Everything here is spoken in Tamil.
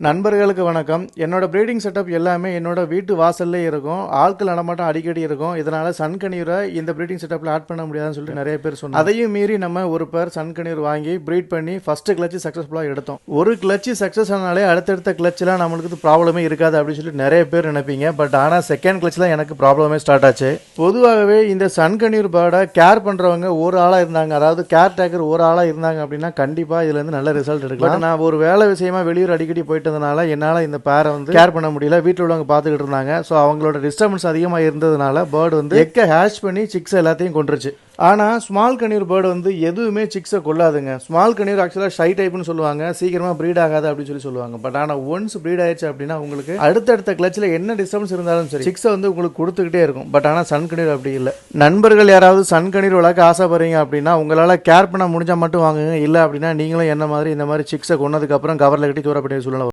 நண்பர்களுக்கு வணக்கம். என்னோட ப்ரீடிங் செட்டப் எல்லாமே என்னோட வீட்டு வாசல்லே இருக்கும். ஆட்கள் நடமாட்டம் அடிக்கடி இருக்கும். இதனால சன்கணியூரை இந்த ப்ரீடிங் செட்டப்ல ஆட் பண்ண முடியாதுன்னு சொல்லிட்டு நிறைய பேர் சொன்னாங்க. அதையும் மீறி நம்ம ஒரு பேர் சன்கணியூர் வாங்கி ப்ரீட் பண்ணி ஃபர்ஸ்ட் கிளட்ச் சக்ஸஸ்ஃபுல்லா எடுத்தோம். ஒரு கிளட்ச் சக்ஸஸ் ஆனாலே அடுத்தடுத்த கிளட்ச்லாம் நம்மளுக்கு ப்ராப்ளமே இருக்காது அப்படின்னு சொல்லிட்டு நிறைய பேர் நினைப்பீங்க. பட் ஆனால் செகண்ட் கிளட்ச்ல எனக்கு ப்ராப்ளமே ஸ்டார்ட் ஆச்சு. பொதுவாகவே இந்த சன்கணியூர் பேர்டை கேர் பண்றவங்க ஒரு ஆளா இருந்தாங்க, அதாவது கேர் டேக்கர் ஒரு ஆளா இருந்தாங்க அப்படின்னா கண்டிப்பா இதுல இருந்து நல்ல ரிசல்ட் எடுக்கலாம். நான் ஒரு வேலை விஷயமா வெளியூர் அடிக்கடி போயிட்டு என்னால் இந்த பேரை கேர் பண்ண முடியல. வீட்டில் உள்ளவங்க பார்த்துக்கிட்டு இருந்தாங்க. ஸோ அவங்களோட டிஸ்டர்பன்ஸ் அதிகமாக இருந்ததுனால பேர்டு எக்கை ஹேஷ் பண்ணி சிக்ஸ் எல்லாத்தையும் கொண்டுருச்சு. ஆனால் ஸ்மால் கணியூர் பேர்டு எதுவுமே சிக்ஸை கொள்ளாதுங்க. ஸ்மால் கணியூர் ஆக்சுவலாக ஷை டைப்னு சொல்லுவாங்க, சீக்கிரமாக ப்ரீட் ஆகாது அப்படின்னு சொல்லுவாங்க. பட் ஆனால் ஒன்ஸ் ப்ரீட் ஆயிடுச்சு அப்படின்னா உங்களுக்கு அடுத்தடுத்த கிளச்சில் என்ன டிஸ்டர்பன்ஸ் இருந்தாலும் சரி சிக்ஸை உங்களுக்கு கொடுத்துக்கிட்டே இருக்கும். பட் ஆனால் சன் கணியூர் அப்படி இல்லை. நண்பர்கள் யாராவது சன் கணியூர் வளர்க்க ஆசைப்படுறீங்க அப்படின்னா உங்களால் கேர் பண்ண முடிஞ்சால் மட்டும் வாங்குங்க. இல்லை அப்படின்னா நீங்களும் என்ன மாதிரி இந்த மாதிரி சிக்ஸை கொண்டதுக்கப்புறம் கவரில் கட்டி தூர பண்ணி சொல்லலாம்.